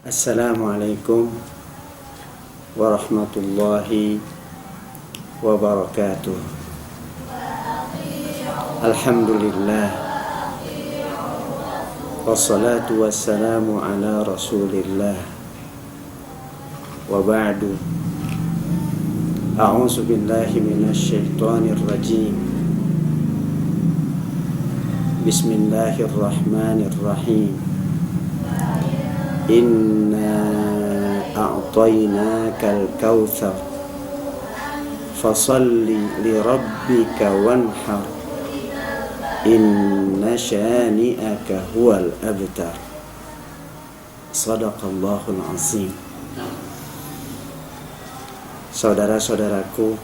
Assalamualaikum warahmatullahi wabarakatuh. Alhamdulillah, wassalatu wassalamu ala rasulillah, wa ba'du. A'udzu billahi minasy syaithanir rajim. Bismillahirrahmanirrahim. Inna a'tainakal kautsar fasalli li rabbika wanhar inna syani'aka huwal abtar. Shadaqallahul azim. Saudara-saudaraku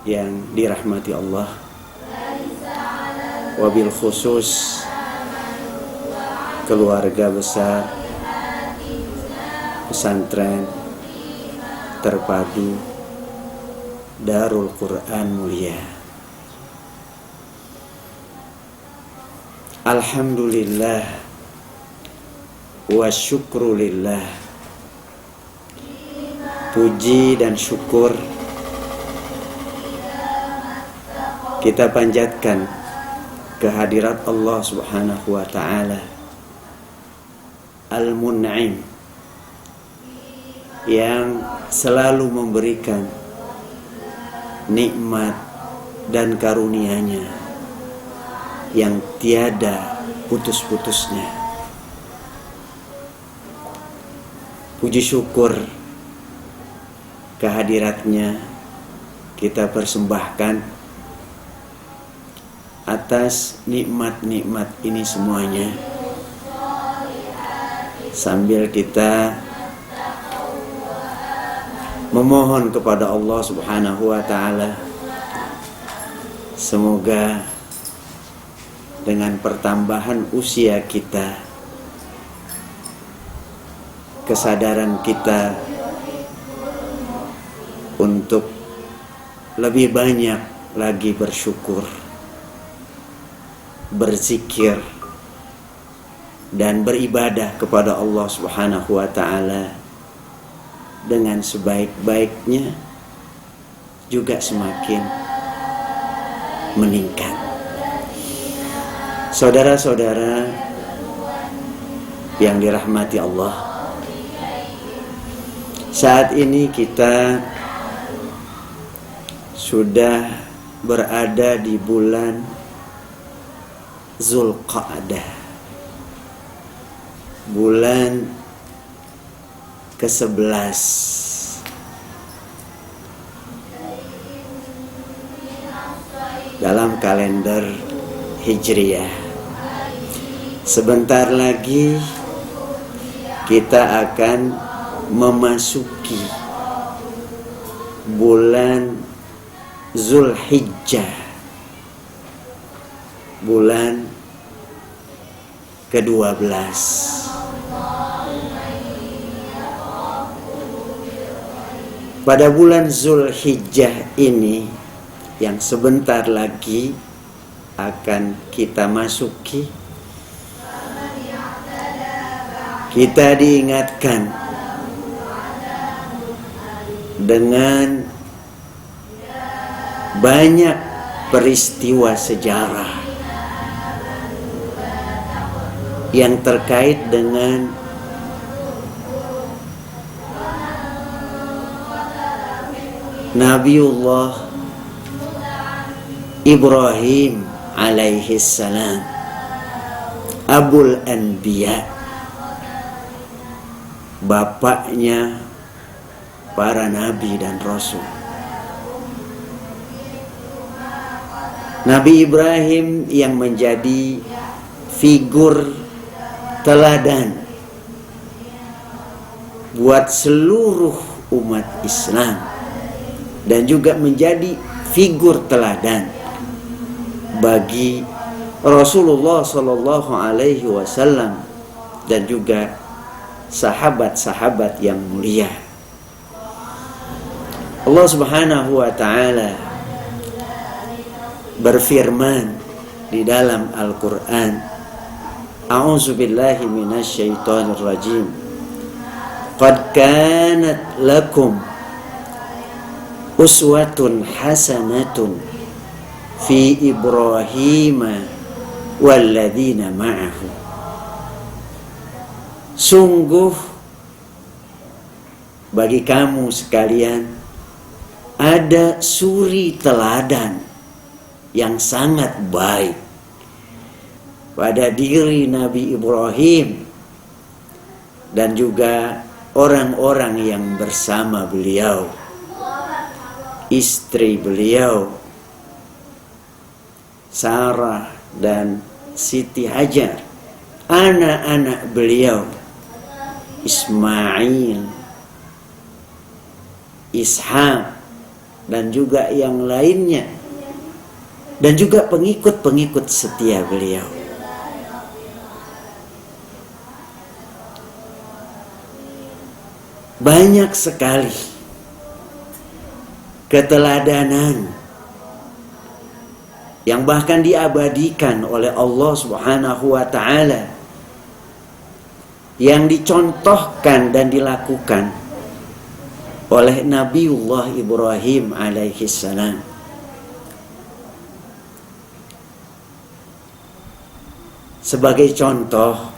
yang dirahmati Allah, wabil khusus keluarga besar pesantren terpadu Darul Quran Mulia. Alhamdulillah wa syukrulillah. Puji dan syukur kita panjatkan kehadirat Allah Subhanahu wa ta'ala Al-Mun'im, yang selalu memberikan nikmat dan karunia-Nya yang tiada putus-putusnya. Puji syukur kehadirat-Nya kita persembahkan atas nikmat-nikmat ini semuanya, sambil kita memohon kepada Allah Subhanahu wa ta'ala, semoga dengan pertambahan usia kita, kesadaran kita untuk lebih banyak lagi bersyukur, berzikir, dan beribadah kepada Allah Subhanahu wa ta'ala dengan sebaik-baiknya juga semakin meningkat. Saudara-saudara yang dirahmati Allah, saat ini kita sudah berada di bulan Zulqa'dah, bulan ke-11 dalam kalender Hijriyah. Sebentar lagi kita akan memasuki bulan Zulhijjah, bulan ke-12. Pada bulan Zulhijjah ini yang sebentar lagi akan kita masuki, kita diingatkan dengan banyak peristiwa sejarah yang terkait dengan Nabiullah Ibrahim alaihi salam, Abul Anbiya, bapaknya para nabi dan rasul. Nabi Ibrahim yang menjadi figur teladan buat seluruh umat Islam, dan juga menjadi figur teladan bagi Rasulullah Sallallahu Alaihi Wasallam dan juga sahabat-sahabat yang mulia. Allah Subhanahu wa ta'ala berfirman di dalam Al-Quran, A'udzu billahi minasyaitonir rajim. Qad kanat lakum uswatun hasanatun fi Ibrahim walladzina ma'ahu. Sungguh bagi kamu sekalian ada suri teladan yang sangat baik pada diri Nabi Ibrahim dan juga orang-orang yang bersama beliau, istri beliau Sarah dan Siti Hajar, anak-anak beliau Ismail, Ishak, dan juga yang lainnya, dan juga pengikut-pengikut setia beliau. Banyak sekali keteladanan yang bahkan diabadikan oleh Allah Subhanahu wa ta'ala, yang dicontohkan dan dilakukan oleh Nabiullah Ibrahim alaihi salam. Sebagai contoh,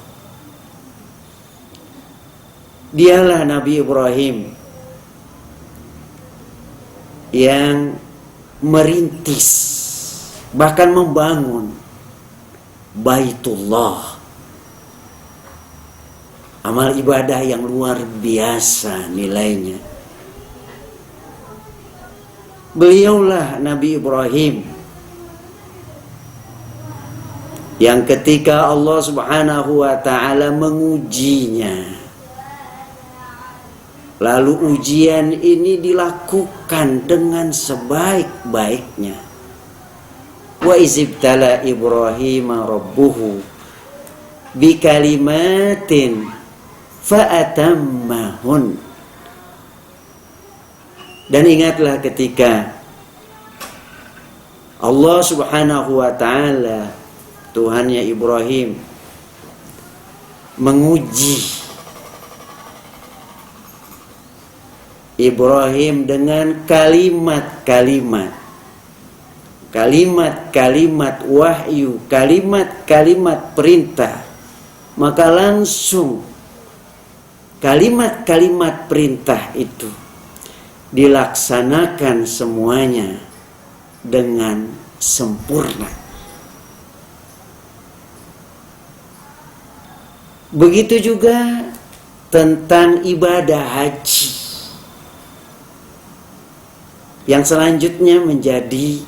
dialah Nabi Ibrahim yang merintis, bahkan membangun Baitullah, amal ibadah yang luar biasa nilainya. Beliaulah Nabi Ibrahim yang ketika Allah Subhanahu wa ta'ala mengujinya, lalu ujian ini dilakukan dengan sebaik-baiknya. Wa izibtala Ibrahim rabbuhu bikalimatin fa'atammahun. Dan ingatlah ketika Allah Subhanahu wa ta'ala, Tuhannya Ibrahim, menguji Ibrahim dengan kalimat-kalimat wahyu, kalimat-kalimat perintah. Maka langsung kalimat-kalimat perintah itu dilaksanakan semuanya dengan sempurna. Begitu juga tentang ibadah haji, yang selanjutnya menjadi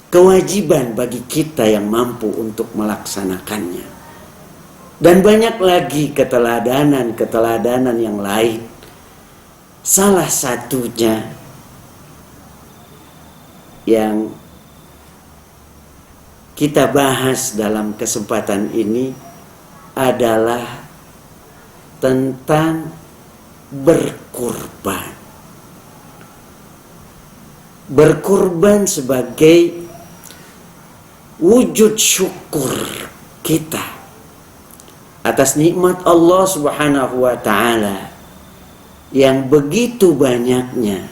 kewajiban bagi kita yang mampu untuk melaksanakannya. Dan banyak lagi keteladanan yang lain. Salah satunya yang kita bahas dalam kesempatan ini adalah tentang berkurban. Berkurban sebagai wujud syukur kita atas nikmat Allah Subhanahu wa ta'ala yang begitu banyaknya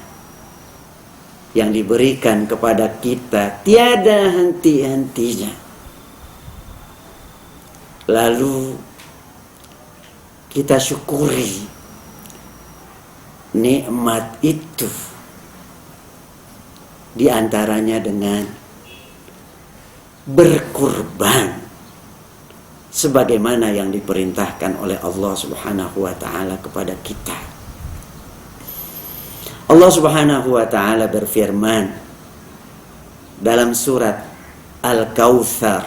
yang diberikan kepada kita, tiada henti-hentinya. Lalu kita syukuri nikmat itu, di antaranya dengan berkurban sebagaimana yang diperintahkan oleh Allah Subhanahu wa ta'ala kepada kita. Allah Subhanahu wa ta'ala berfirman dalam surat Al-Kautsar,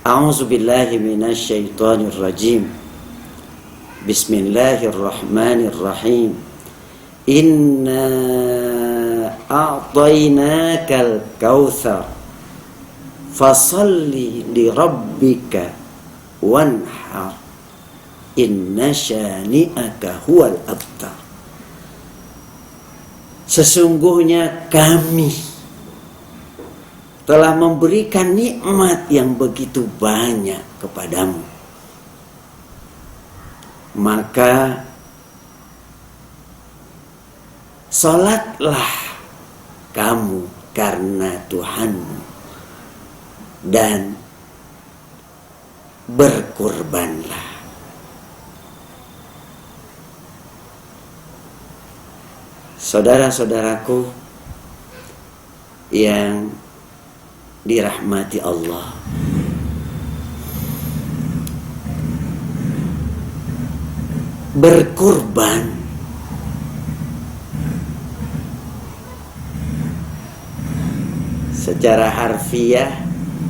A'udzu billahi minasyaitonir rajim. Bismillahirrahmanirrahim. Inna a'tainakal kautsar fasalli li rabbika wanhar inna syani'aka huwal abtar. Sesungguhnya kami telah memberikan nikmat yang begitu banyak kepadamu. Maka salatlah kamu karena Tuhanmu dan berkurbanlah. Saudara-saudaraku yang dirahmati Allah, berkurban secara harfiah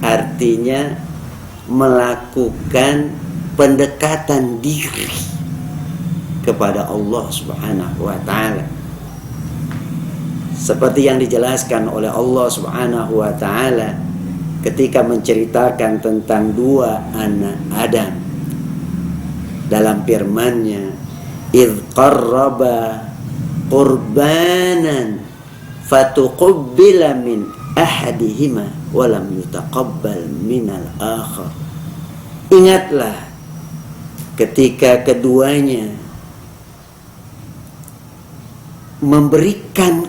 artinya melakukan pendekatan diri kepada Allah Subhanahu wa taala. Seperti yang dijelaskan oleh Allah Subhanahu wa taala ketika menceritakan tentang dua anak Adam dalam firman-Nya, "Idz qarraba qurbanan fatuqabbala min ahadihima wa lam yutaqabbal minal akhar." Ingatlah ketika keduanya memberikan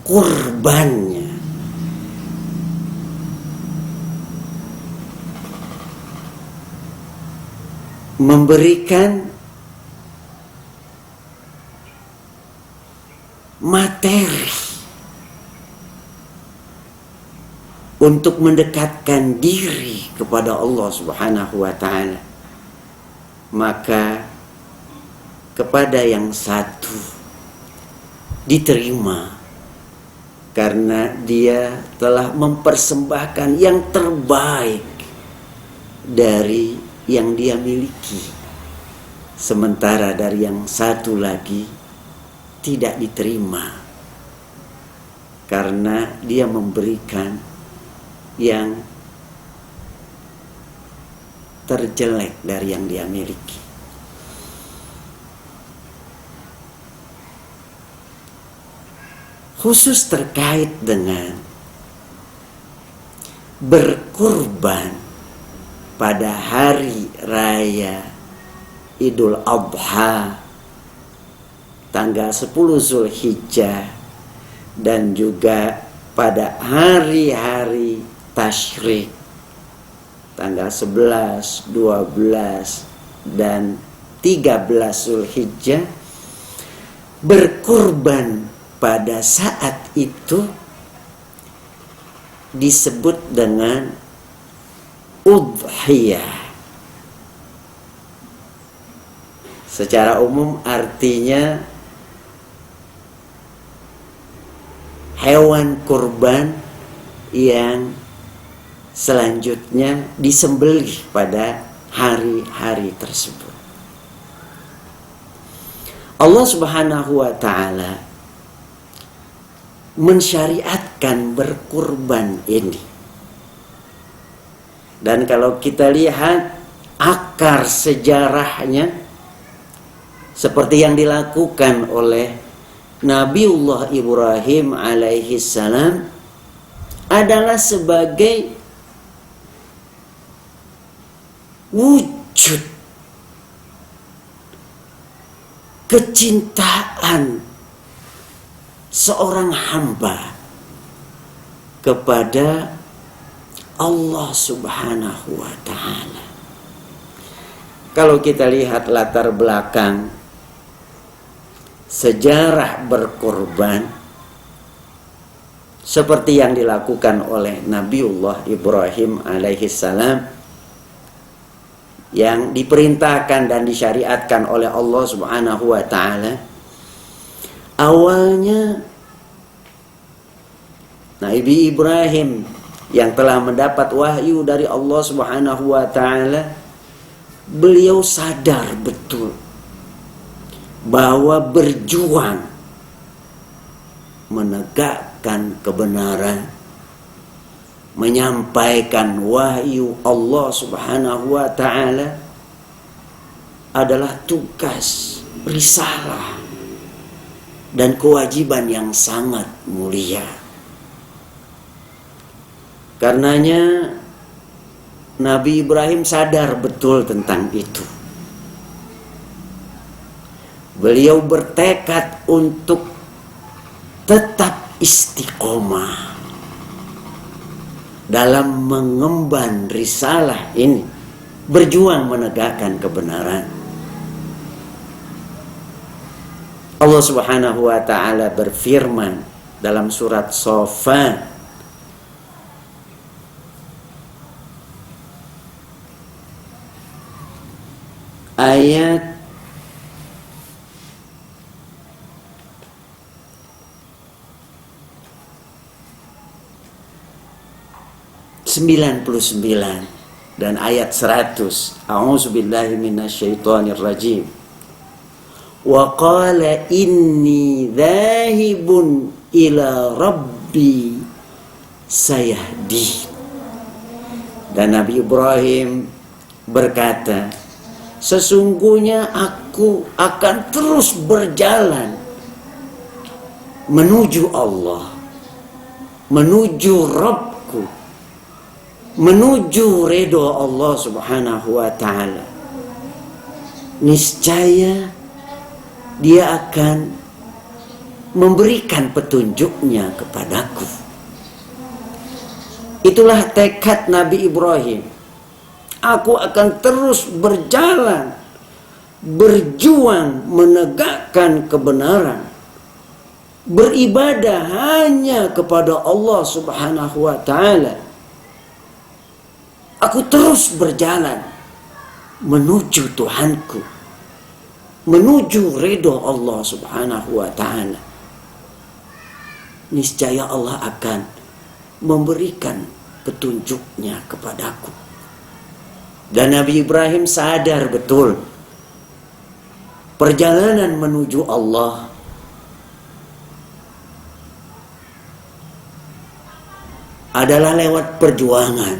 kurbannya, memberikan materi untuk mendekatkan diri kepada Allah Subhanahu wa taala, maka kepada yang satu diterima karena dia telah mempersembahkan yang terbaik dari yang dia miliki, sementara dari yang satu lagi tidak diterima karena dia memberikan yang terjelek dari yang dia miliki. Khusus terkait dengan berkurban pada hari raya Idul Adha tanggal 10 Zulhijjah dan juga pada hari-hari tasyrik tanggal 11, 12 dan 13 Zulhijjah, berkurban pada saat itu disebut dengan udhiyah. Secara umum artinya hewan kurban yang selanjutnya disembelih pada hari-hari tersebut. Allah Subhanahu wa taala mensyariatkan berkurban ini. Dan kalau kita lihat akar sejarahnya seperti yang dilakukan oleh Nabiullah Ibrahim alaihi salam adalah sebagai wujud kecintaan seorang hamba kepada Allah Subhanahu wa ta'ala. Kalau kita lihat latar belakang sejarah berkorban seperti yang dilakukan oleh Nabiullah Ibrahim alaihi salam, yang diperintahkan dan disyariatkan oleh Allah Subhanahu wa ta'ala, awalnya Nabi Ibrahim yang telah mendapat wahyu dari Allah Subhanahu wa ta'ala, beliau sadar betul bahwa berjuang menegakkan kebenaran, menyampaikan wahyu Allah Subhanahu wa ta'ala adalah tugas, risalah dan kewajiban yang sangat mulia. Karenanya Nabi Ibrahim sadar betul tentang itu. Beliau bertekad untuk tetap istiqomah dalam mengemban risalah ini, berjuang menegakkan kebenaran. Allah Subhanahu wa taala berfirman dalam surat Shaffat ayat 99 dan ayat 100. A'udzubillahi minasyaitonir rajim. Wa qala inni dzahibun ila rabbi sayahdi. Dan Nabi Ibrahim berkata, sesungguhnya aku akan terus berjalan menuju Allah, menuju Rabbku, menuju ridho Allah Subhanahu wa ta'ala. Niscaya dia akan memberikan petunjuknya kepadaku. Itulah tekad Nabi Ibrahim. Aku akan terus berjalan, berjuang menegakkan kebenaran, beribadah hanya kepada Allah Subhanahu wa ta'ala. Aku terus berjalan menuju Tuhanku, menuju ridho Allah Subhanahu wa ta'ala. Niscaya Allah akan memberikan petunjuknya kepadaku. Dan Nabi Ibrahim sadar betul perjalanan menuju Allah adalah lewat perjuangan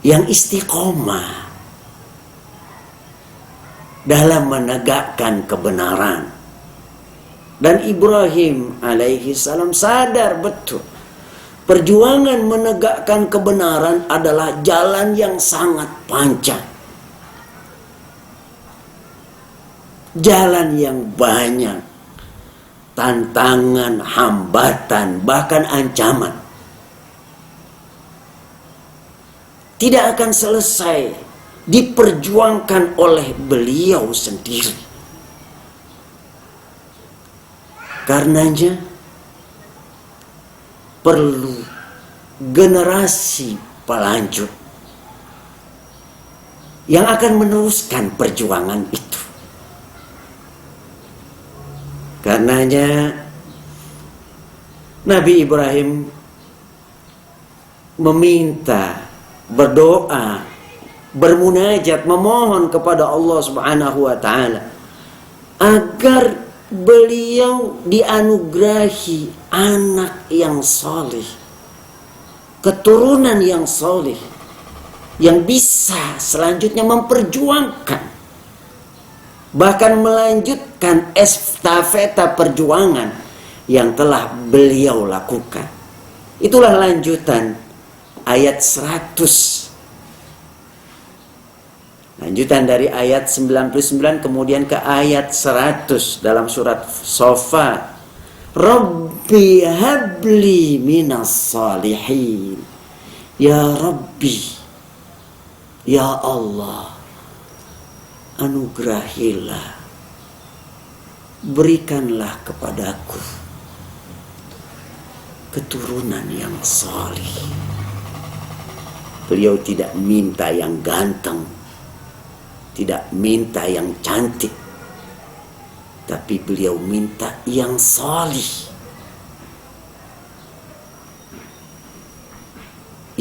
yang istiqomah dalam menegakkan kebenaran. Dan Ibrahim alaihi salam sadar betul perjuangan menegakkan kebenaran adalah jalan yang sangat panjang, jalan yang banyak tantangan, hambatan, bahkan ancaman. Tidak akan selesai diperjuangkan oleh beliau sendiri. Karenanya perlu generasi pelanjut yang akan meneruskan perjuangan itu. Karenanya Nabi Ibrahim meminta, berdoa, bermunajat, memohon kepada Allah Subhanahu wa ta'ala agar beliau dianugerahi anak yang soleh, keturunan yang soleh, yang bisa selanjutnya memperjuangkan, bahkan melanjutkan estafeta perjuangan yang telah beliau lakukan. Itulah lanjutan ayat 100. Lanjutan dari ayat 99 kemudian ke ayat 100 dalam surat Shaffat. Rabbi habli minas salihin. Ya Rabbi, ya Allah, anugerahilah, berikanlah kepadaku keturunan yang salih. Beliau tidak minta yang ganteng, tidak minta yang cantik, tapi beliau minta yang salih,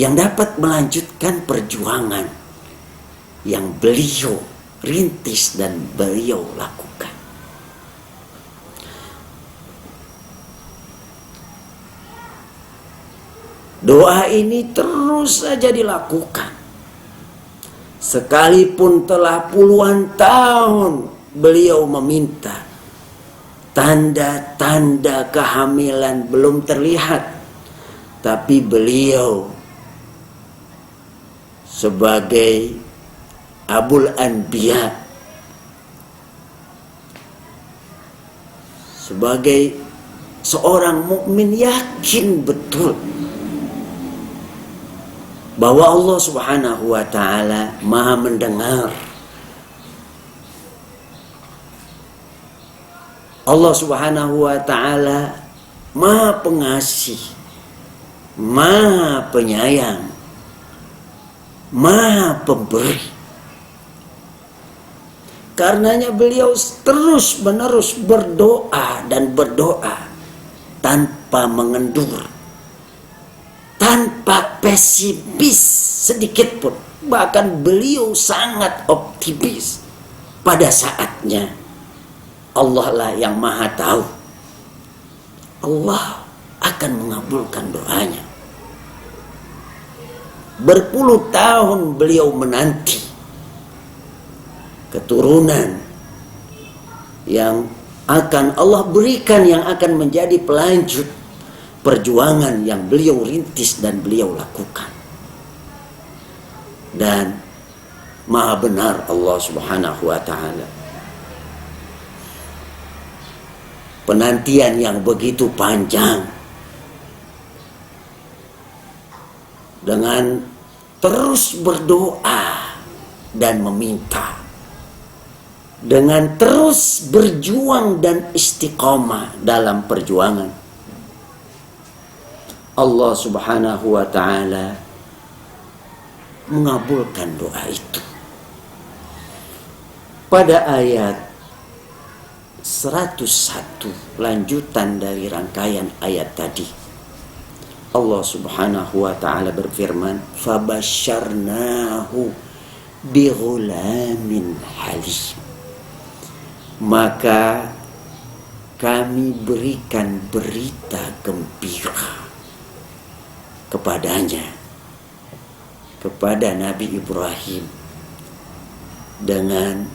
yang dapat melanjutkan perjuangan yang beliau rintis dan beliau lakukan. Doa ini terus saja dilakukan. Sekalipun telah puluhan tahun beliau meminta, tanda-tanda kehamilan belum terlihat, tapi beliau sebagai Abul Anbiya, sebagai seorang mukmin yakin betul bahwa Allah Subhanahu wa taala Maha mendengar. Allah Subhanahu wa taala Maha pengasih, Maha penyayang, Maha pemberi. Karenanya beliau terus menerus berdoa dan berdoa tanpa mengendur, tanpa pesimis sedikit pun. Bahkan beliau sangat optimis. Pada saatnya Allah lah yang Maha tahu. Allah akan mengabulkan doanya. Berpuluh tahun beliau menanti keturunan yang akan Allah berikan, yang akan menjadi pelanjut perjuangan yang beliau rintis dan beliau lakukan. Dan Maha benar Allah Subhanahu wa taala. Penantian yang begitu panjang, dengan terus berdoa dan meminta, dengan terus berjuang dan istiqomah dalam perjuangan, Allah Subhanahu wa taala mengabulkan doa itu. Pada ayat 101 lanjutan dari rangkaian ayat tadi, Allah Subhanahu wa taala berfirman, "Fabasyarnahu bighulamin halim." Maka kami berikan berita gembira kepadanya, kepada Nabi Ibrahim, dengan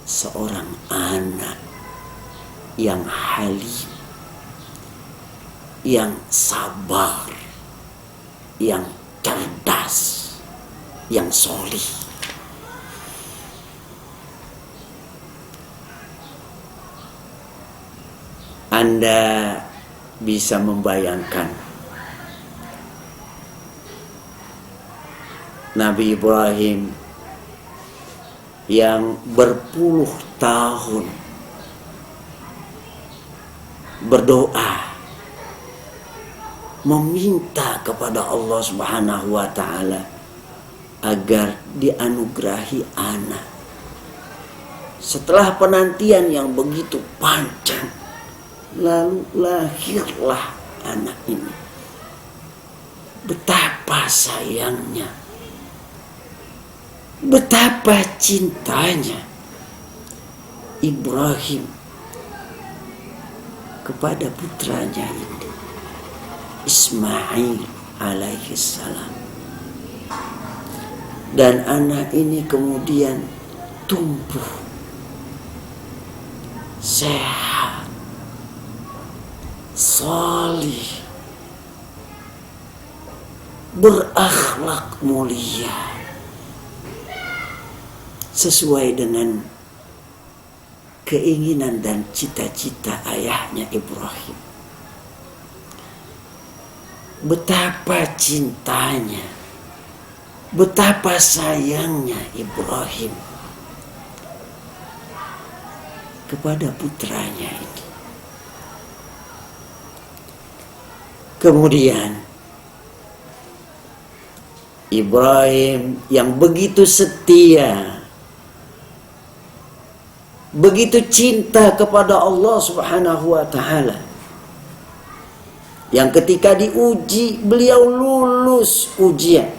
seorang anak yang halim, yang sabar, yang cerdas, yang solih. Anda bisa membayangkan Nabi Ibrahim yang berpuluh tahun berdoa, meminta kepada Allah Subhanahu wa taala agar dianugerahi anak. Setelah penantian yang begitu panjang, lalu lahirlah anak ini. Betapa sayangnya, betapa cintanya Ibrahim kepada putranya ini, Ismail alaihi salam. Dan anak ini kemudian tumbuh sehat, salih, berakhlak mulia, sesuai dengan keinginan dan cita-cita ayahnya Ibrahim. Betapa cintanya, betapa sayangnya Ibrahim kepada putranya ini. Kemudian Ibrahim yang begitu setia, begitu cinta kepada Allah Subhanahu wa taala, yang ketika diuji beliau lulus ujian,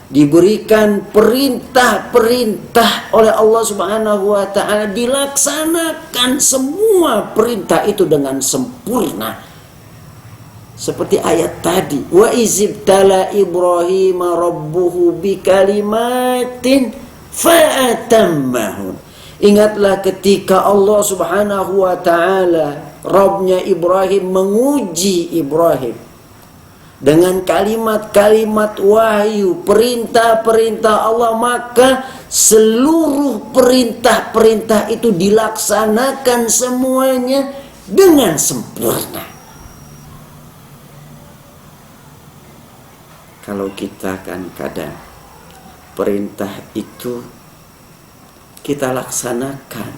diberikan perintah-perintah oleh Allah Subhanahu wa taala, dilaksanakan semua perintah itu dengan sempurna. Seperti ayat tadi, wa izibtala Ibrahim rabbuhu bikalimatin fa'atammahun. Ingatlah ketika Allah Subhanahu wa taala, Rabbnya Ibrahim, menguji Ibrahim dengan kalimat-kalimat wahyu, perintah-perintah Allah, maka seluruh perintah-perintah itu dilaksanakan semuanya dengan sempurna. Kalau kita kan kadang perintah itu kita laksanakan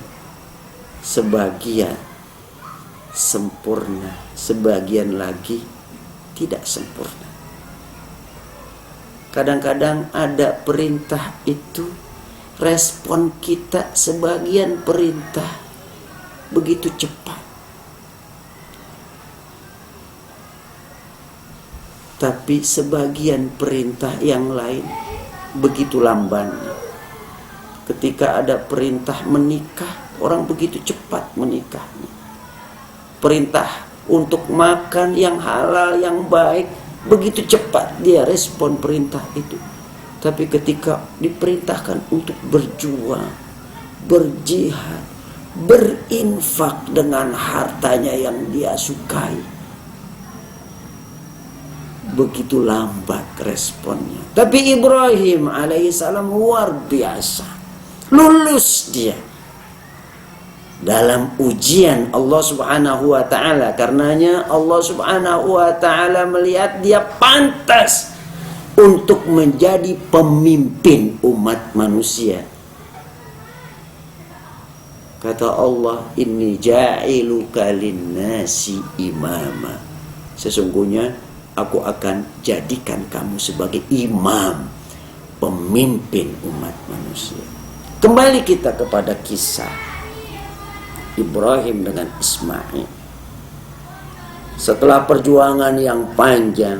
sebagian sempurna, sebagian lagi tidak sempurna. Kadang-kadang ada perintah itu, respon kita sebagian perintah begitu cepat, tapi sebagian perintah yang lain begitu lambannya. Ketika ada perintah menikah, orang begitu cepat menikahnya. Perintah untuk makan yang halal, yang baik, begitu cepat dia respon perintah itu. Tapi ketika diperintahkan untuk berjuang, berjihad, berinfak dengan hartanya yang dia sukai, begitu lambat responnya. Tapi Ibrahim alaihissalam luar biasa, lulus dia dalam ujian Allah subhanahu wa ta'ala. Karenanya Allah subhanahu wa ta'ala melihat dia pantas untuk menjadi pemimpin umat manusia. Kata Allah, inni ja'iluka linnasi imama, sesungguhnya aku akan jadikan kamu sebagai imam, pemimpin umat manusia. Kembali kita kepada kisah Ibrahim dengan Ismail. Setelah perjuangan yang panjang,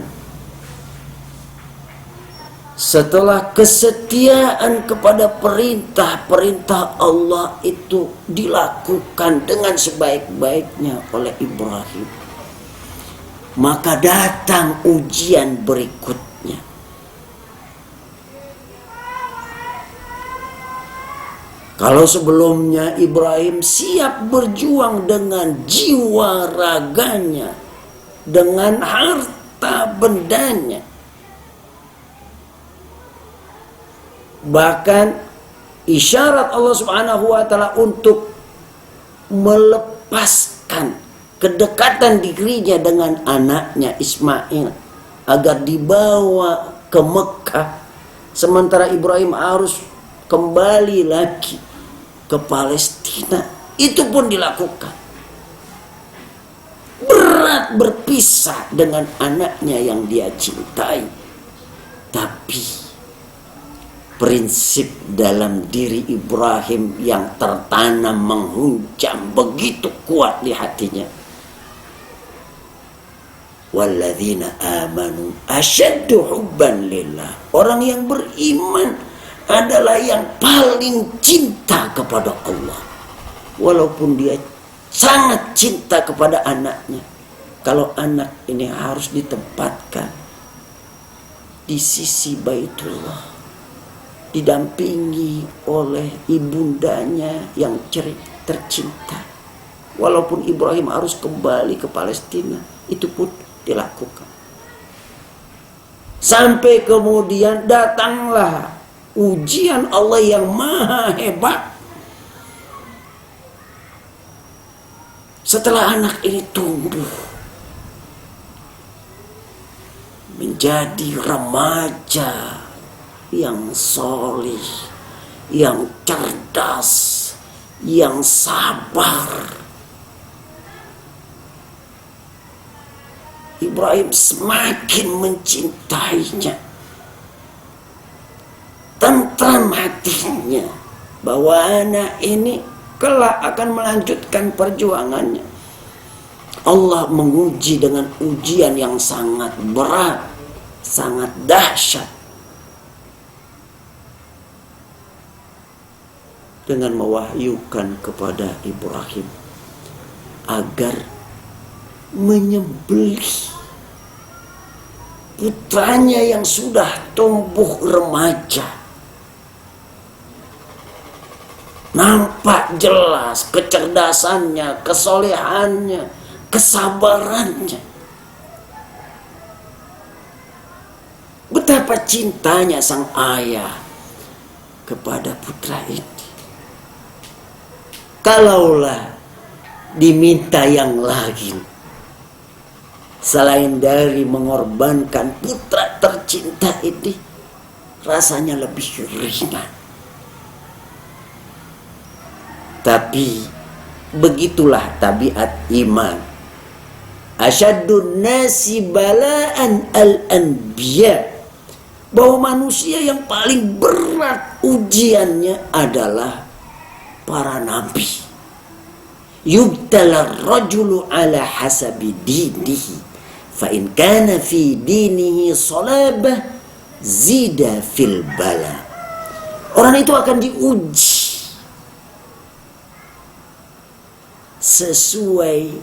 setelah kesetiaan kepada perintah-perintah Allah itu dilakukan dengan sebaik-baiknya oleh Ibrahim, maka datang ujian berikutnya. Kalau sebelumnya Ibrahim siap berjuang dengan jiwa raganya, dengan harta bendanya, bahkan isyarat Allah subhanahu wa ta'ala untuk melepaskan kedekatan dirinya dengan anaknya Ismail agar dibawa ke Mekah, sementara Ibrahim harus kembali lagi ke Palestina, itu pun dilakukan. Berat berpisah dengan anaknya yang dia cintai, tapi prinsip dalam diri Ibrahim yang tertanam menghunjam begitu kuat di hatinya. Walladzina amanu asyaddu hubban lillah. Orang yang beriman adalah yang paling cinta kepada Allah. Walaupun dia sangat cinta kepada anaknya, kalau anak ini harus ditempatkan di sisi Baitullah, didampingi oleh ibundanya yang tercinta, walaupun Ibrahim harus kembali ke Palestina, itu pun dilakukan. Sampai kemudian datanglah ujian Allah yang maha hebat. Setelah anak ini tumbuh menjadi remaja yang solih, yang cerdas, yang sabar, Ibrahim semakin mencintainya. Tentram hatinya bahwa anak ini kelak akan melanjutkan perjuangannya. Allah menguji dengan ujian yang sangat berat, sangat dahsyat, dengan mewahyukan kepada Ibrahim agar menyembelih putranya yang sudah tumbuh remaja. Nampak jelas kecerdasannya, kesolehannya, kesabarannya. Betapa cintanya sang ayah kepada putra ini. Kalaulah diminta yang lain selain dari mengorbankan putra tercinta ini, rasanya lebih ringan. Tapi begitulah tabiat iman. Asyaddun nasi bala'an al-anbiya. Bahwa manusia yang paling berat ujiannya adalah para nabi. Yubtala rajulu ala hasabi dinihi. Fa in kana fi dinihi salabah zida fil bala. Orang itu akan diuji sesuai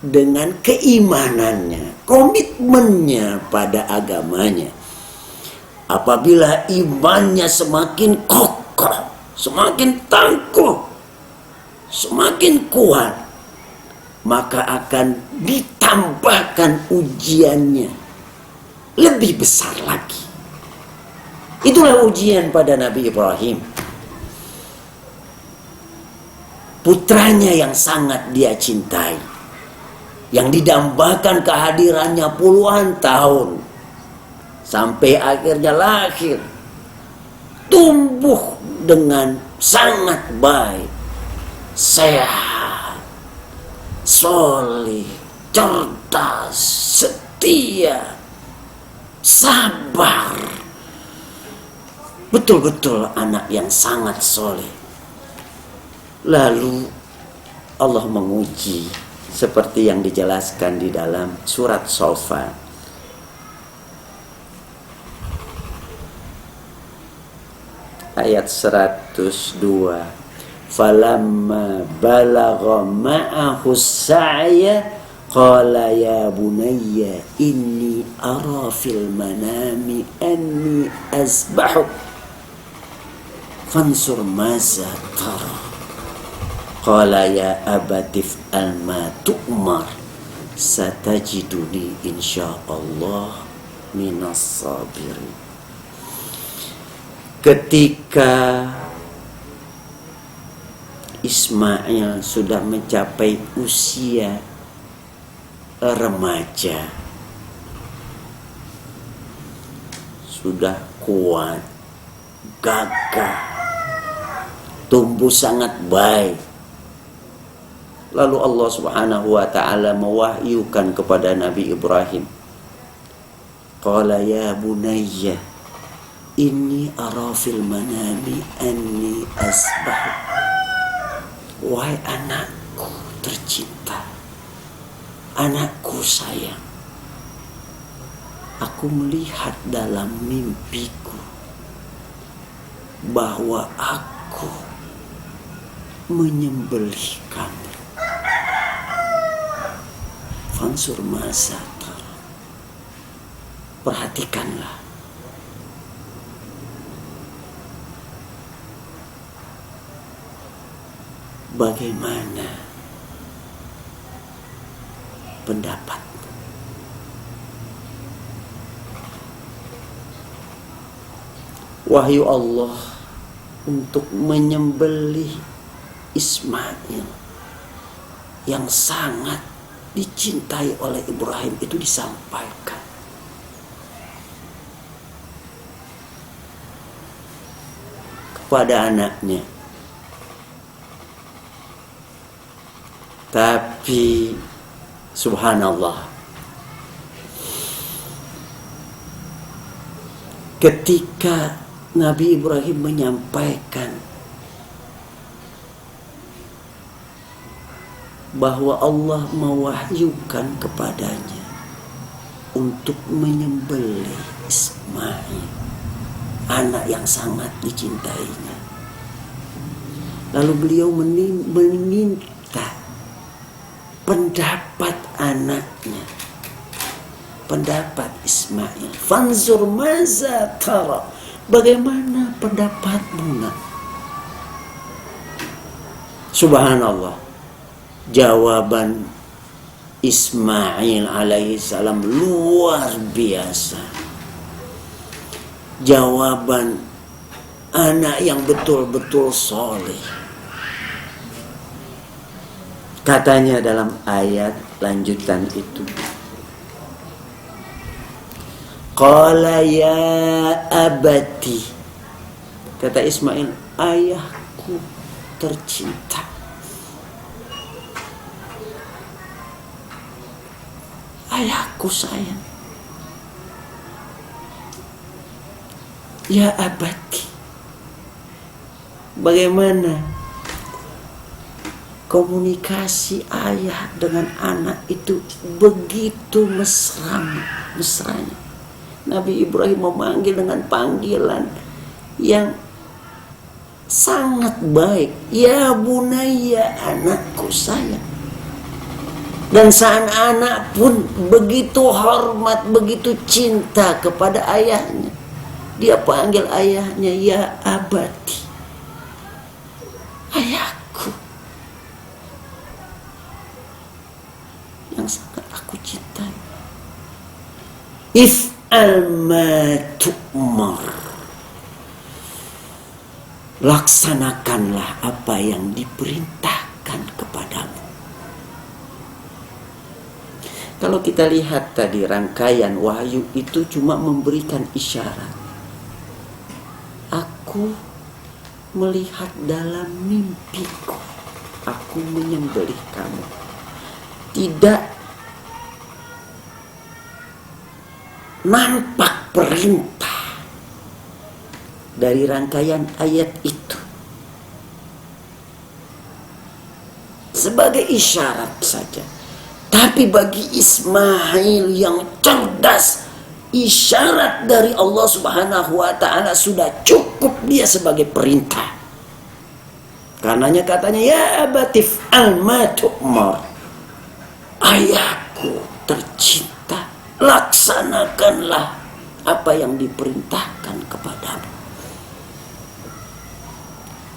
dengan keimanannya, komitmennya pada agamanya. Apabila imannya semakin kokoh, semakin tangguh, semakin kuat, maka akan ditambahkan ujiannya lebih besar lagi. Itulah ujian pada Nabi Ibrahim. Putranya yang sangat dia cintai, yang didambakan kehadirannya puluhan tahun, sampai akhirnya lahir, tumbuh dengan sangat baik, sehat, soleh, cerdas, setia, sabar. Betul-betul anak yang sangat soleh. Lalu Allah menguji seperti yang dijelaskan di dalam surat Sofa. Ayat 102. Falamma balagha ma'ahu sa'ya qala ya bunayya inni ara fil manami anni azbahuk fansur maza tara. Qala ya abatif alma tu'mar satajiduni insyaallah minas sabirin. Ketika Ismail sudah mencapai usia remaja, sudah kuat, gagah, tumbuh sangat baik. Lalu Allah Subhanahu wa ta'ala mewahyukan kepada Nabi Ibrahim, qala ya bunayya inni ara fil manami anni asbahu. Wahai anakku tercinta, anakku sayang, aku melihat dalam mimpiku bahwa aku menyembelih kamu. Fansur masatar. Perhatikanlah. Bagaimana pendapat? Wahyu Allah untuk menyembelih Ismail yang sangat dicintai oleh Ibrahim itu disampaikan. Kepada anaknya. Tapi subhanallah, ketika Nabi Ibrahim menyampaikan bahwa Allah mewahyukan kepadanya untuk menyembelih Ismail, anak yang sangat dicintainya. Lalu beliau meminta pendapat anaknya, pendapat Ismail. Fanzur maza tara. Bagaimana pendapatmu, nak? Subhanallah. Jawaban Ismail alaihissalam luar biasa. jawaban anak yang betul-betul soleh. Katanya dalam ayat lanjutan itu, qala ya abati, kata Ismail, ayahku tercinta, ayahku sayang, ya abati. Bagaimana komunikasi ayah dengan anak itu begitu mesranya. Nabi Ibrahim memanggil dengan panggilan yang sangat baik, ya bunayya, anakku sayang. Dan sang anak pun begitu hormat, begitu cinta kepada ayahnya. Dia panggil ayahnya ya abati, ayahku yang sangat aku cintai. If'al ma tu'mar, laksanakanlah apa yang diperintahkan kepadamu. Kalau kita lihat tadi rangkaian wahyu itu cuma memberikan isyarat. Aku melihat dalam mimpiku, aku menyembelih kamu. Tidak nampak perintah dari rangkaian ayat itu. Sebagai isyarat saja. Tapi bagi Ismail yang cerdas, isyarat dari Allah Subhanahu wa ta'ala sudah cukup dia sebagai perintah. Karenanya katanya ya abatif al-ma tu'mar, ayahku tercinta, laksanakanlah apa yang diperintahkan kepadamu.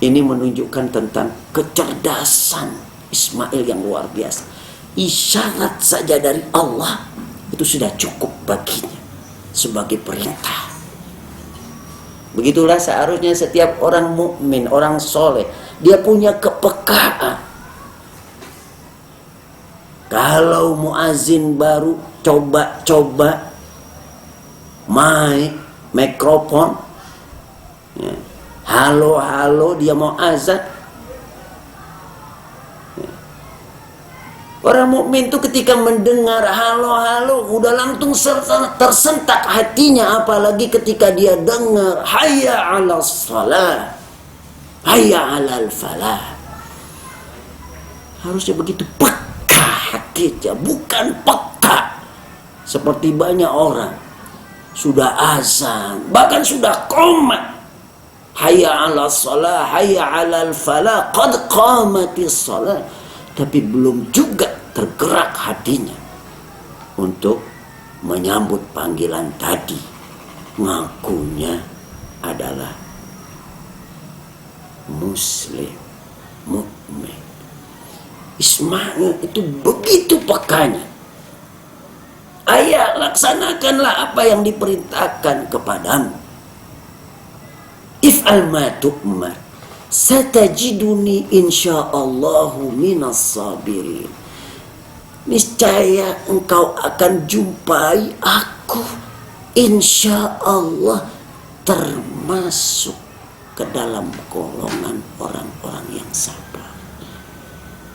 Ini menunjukkan tentang kecerdasan Ismail yang luar biasa. Isyarat saja dari Allah itu sudah cukup baginya sebagai perintah. Begitulah seharusnya setiap orang mukmin, orang soleh, dia punya kepekaan. Kalau muazin baru coba-coba mikrofon, ya, halo dia mau azan. Orang mukmin itu ketika mendengar halo udah langsung tersentak hatinya, apalagi ketika dia dengar hayya 'alas shalah, hayya 'alal falah. Harusnya begitu peka hatinya, bukan peka seperti banyak orang sudah azan, bahkan sudah qomat, hayya 'alas shalah, hayya 'alal falah, qad qamatis shalah, tapi belum juga tergerak hatinya untuk menyambut panggilan tadi. Ngakunya adalah muslim, mukmin. Ismail itu begitu pekanya. Ayah, laksanakanlah apa yang diperintahkan kepadamu. If'al ma tu'mar, satajiduni insyaallahu minas sabirin. Niscaya engkau akan jumpai aku, insyaallah, termasuk ke dalam golongan orang-orang yang sabar.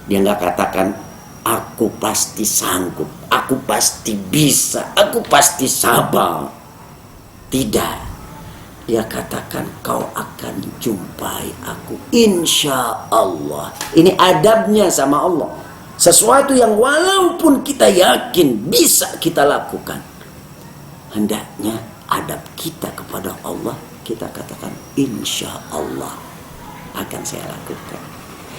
Dia nggak katakan aku pasti sanggup, aku pasti bisa, aku pasti sabar. Tidak. Dia katakan kau akan jumpai aku, insya Allah. Ini adabnya sama Allah. Sesuatu yang walaupun kita yakin bisa kita lakukan, hendaknya adab kita kepada Allah, kita katakan insya Allah akan saya lakukan.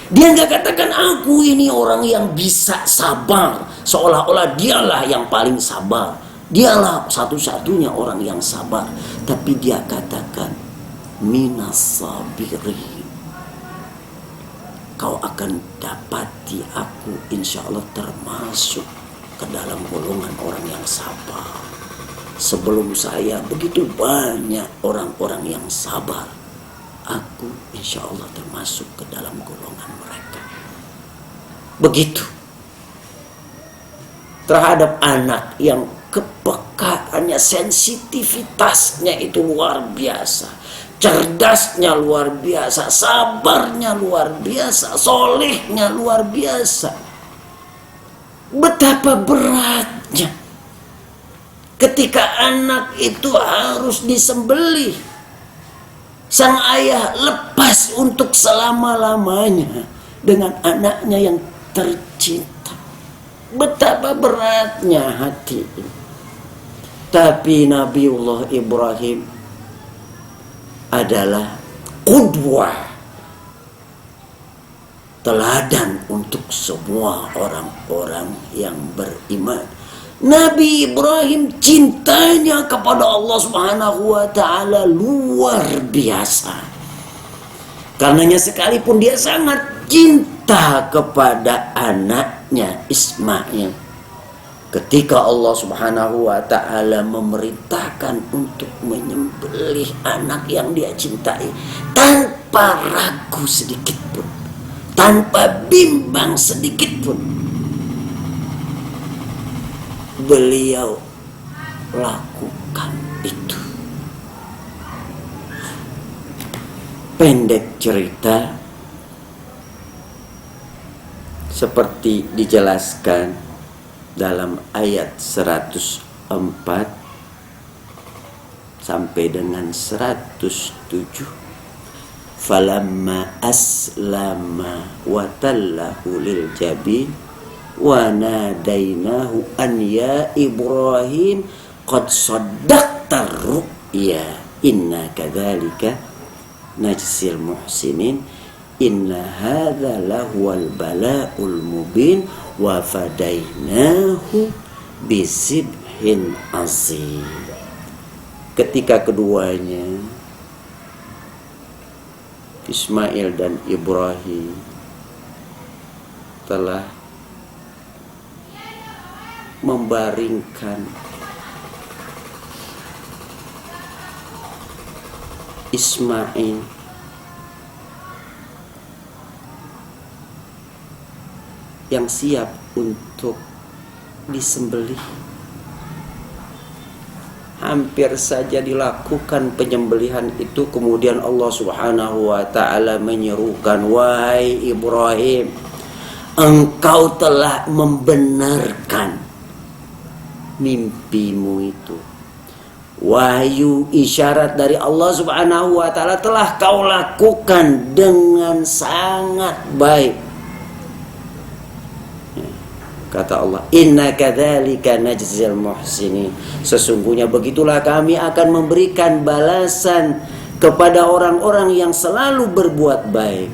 Dia nggak katakan aku ini orang yang bisa sabar, seolah-olah dialah yang paling sabar, dialah satu-satunya orang yang sabar. Tapi dia katakan minas sabirin, kau akan dapati aku insya Allah termasuk ke dalam golongan orang yang sabar. Sebelum saya begitu banyak orang-orang yang sabar. Aku insya Allah termasuk ke dalam golongan mereka. Begitu. Terhadap anak yang kepekaannya, sensitivitasnya itu luar biasa. Cerdasnya luar biasa. Sabarnya luar biasa. Solehnya luar biasa. Betapa beratnya ketika anak itu harus disembelih. Sang ayah lepas untuk selama-lamanya dengan anaknya yang tercinta. Betapa beratnya hati ini. Tapi Nabiullah Ibrahim adalah qudwah, teladan untuk semua orang-orang yang beriman. Nabi Ibrahim cintanya kepada Allah Subhanahu wa ta'ala luar biasa. Karenanya sekalipun dia sangat cinta kepada anaknya Ismail, ketika Allah Subhanahu wa ta'ala memerintahkan untuk menyembelih anak yang dia cintai, tanpa ragu sedikit pun, tanpa bimbang sedikit pun, beliau lakukan itu. Pendek cerita, seperti dijelaskan dalam ayat 104 sampai dengan 107, falamma aslama wa tallahu lil jabin wa nadainahu an ya Ibrahim qad saddaqta ru'ya inna kadzalika najzil muhsinin inna hadza lahuwal bala'ul mubin wa fadainahu bisibhin azim. Ketika keduanya, Ismail dan Ibrahim, telah membaringkan Ismail yang siap untuk disembelih, hampir saja dilakukan penyembelihan itu. Kemudian Allah Subhanahu wa ta'ala menyerukan, wahai Ibrahim, engkau telah membenarkan mimpimu itu. Wahyu isyarat dari Allah Subhanahu wa ta'ala telah kau lakukan dengan sangat baik. Kata Allah, inna kadzalika najzil muhsinin, sesungguhnya begitulah kami akan memberikan balasan kepada orang-orang yang selalu berbuat baik.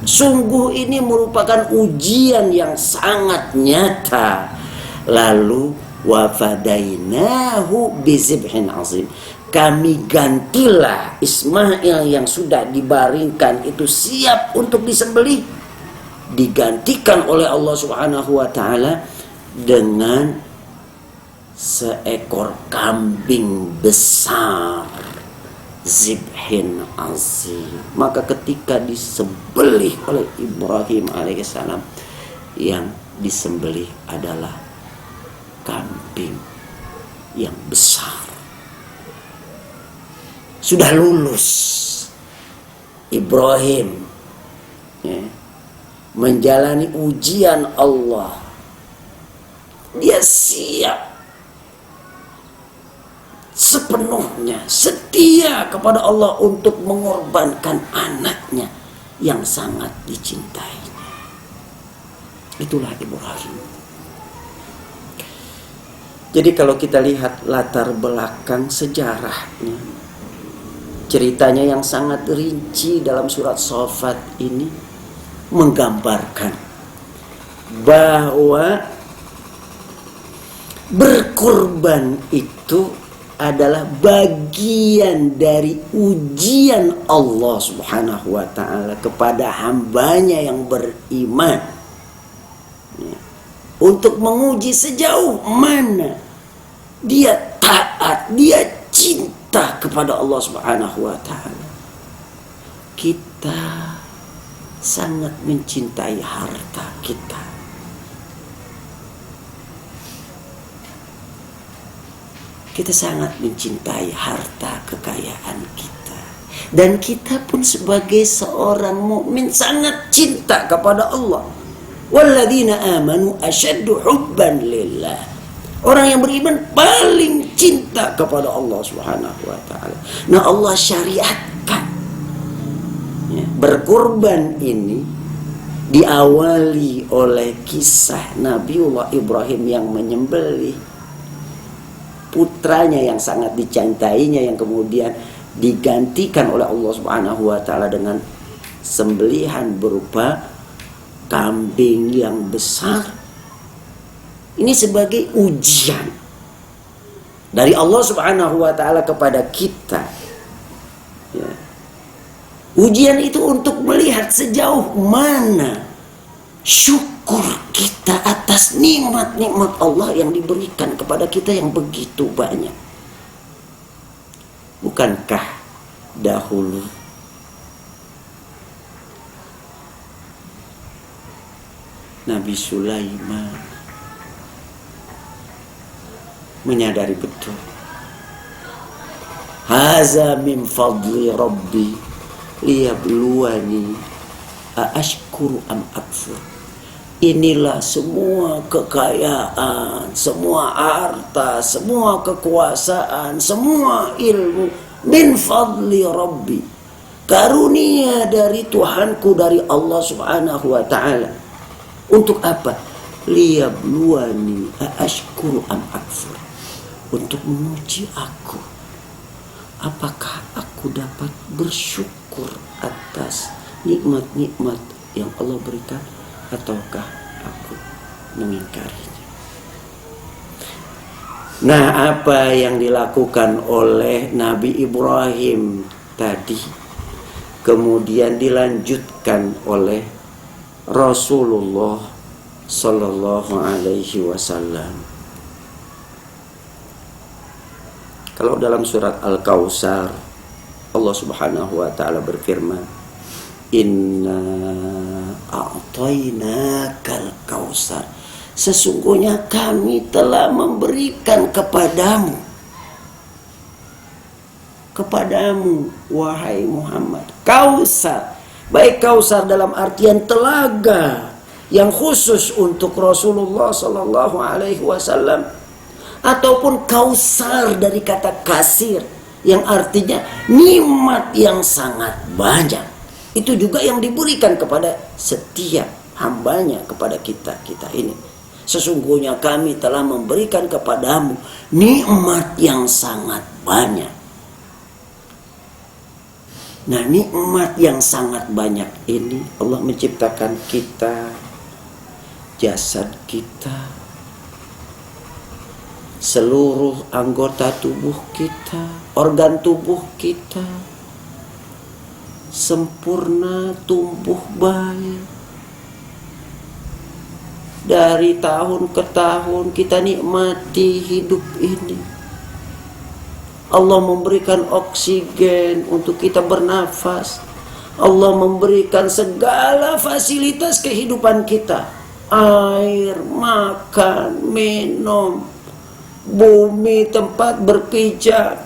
Sungguh ini merupakan ujian yang sangat nyata. Lalu wa fadainahu bizibhin azim, kami gantilah Ismail yang sudah dibaringkan itu siap untuk disembelih, digantikan oleh Allah Subhanahu wa ta'ala dengan seekor kambing besar, zibhin azim. Maka ketika disembelih oleh Ibrahim alaihissalam, yang disembelih adalah kambing yang besar. Sudah lulus Ibrahim, ya, menjalani ujian Allah. Dia siap sepenuhnya, setia kepada Allah untuk mengorbankan anaknya yang sangat dicintainya. Itulah Ibrahim. Jadi kalau kita lihat latar belakang sejarahnya, ceritanya yang sangat rinci dalam surat Shafat ini menggambarkan bahwa berkorban itu adalah bagian dari ujian Allah Subhanahu wa ta'ala kepada hambanya yang beriman, untuk menguji sejauh mana dia taat, dia cinta kepada Allah Subhanahu wa taala. Kita sangat mencintai harta kita. Kita sangat mencintai harta kekayaan kita. Dan kita pun sebagai seorang mukmin sangat cinta kepada Allah. Walladzina amanu asyaddu hubban lillah. Orang yang beriman paling cinta kepada Allah Subhanahu wa taala. Nah, Allah syariatkan ya, berkurban ini diawali oleh kisah Nabiullah Ibrahim yang menyembelih putranya yang sangat dicintainya, yang kemudian digantikan oleh Allah Subhanahu wa taala dengan sembelihan berupa kambing yang besar. Ini sebagai ujian dari Allah Subhanahu wa taala kepada kita. Ya. Ujian itu untuk melihat sejauh mana syukur kita atas nikmat-nikmat Allah yang diberikan kepada kita yang begitu banyak. Bukankah dahulu Nabi Sulaiman menyadari betul, haza min fadli rabbi liyabluwani aashkuru am akfur. Inilah semua kekayaan, semua harta, semua kekuasaan, semua ilmu min fadli rabbi, karunia dari Tuhanku, dari Allah Subhanahu wa taala. Untuk apa? Liyabluwani aashkuru am akfur. Untuk menguji aku, apakah aku dapat bersyukur atas nikmat-nikmat yang Allah berikan, ataukah aku mengingkarinya. Nah, apa yang dilakukan oleh Nabi Ibrahim tadi kemudian dilanjutkan oleh Rasulullah Sallallahu Alaihi Wasallam. Kalau dalam surat Al-Kautsar Allah Subhanahu wa taala berfirman, inna a'tainakal kautsar, sesungguhnya kami telah memberikan kepadamu wahai Muhammad Kautsar. Baik Kautsar dalam artian telaga yang khusus untuk Rasulullah sallallahu alaihi wasallam, ataupun Kautsar dari kata kasir yang artinya nikmat yang sangat banyak. Itu juga yang diberikan kepada setiap hambanya, kepada kita ini. Sesungguhnya kami telah memberikan kepadamu nikmat yang sangat banyak. Nah, nikmat yang sangat banyak ini Allah menciptakan kita, jasad kita, seluruh anggota tubuh kita, organ tubuh kita sempurna, tumbuh baik. Dari tahun ke tahun kita nikmati hidup ini. Allah memberikan oksigen untuk kita bernafas. Allah memberikan segala fasilitas kehidupan kita. Air, makan, minum, bumi tempat berpijak,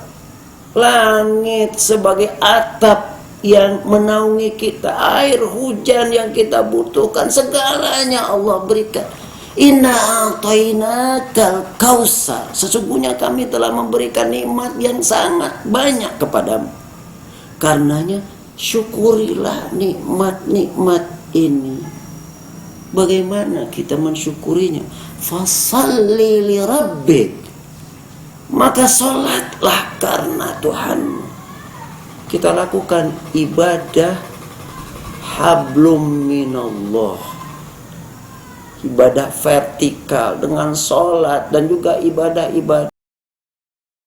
langit sebagai atap yang menaungi kita, air hujan yang kita butuhkan, segalanya Allah berikan. Inna a'tainakal kautsar, sesungguhnya kami telah memberikan nikmat yang sangat banyak kepadamu. Karenanya syukurilah nikmat-nikmat ini. Bagaimana kita mensyukurinya? Fasalli li rabbik, maka salatlah karena Tuhanmu. Kita lakukan ibadah hablum minallah, ibadah vertikal dengan sholat dan juga ibadah-ibadah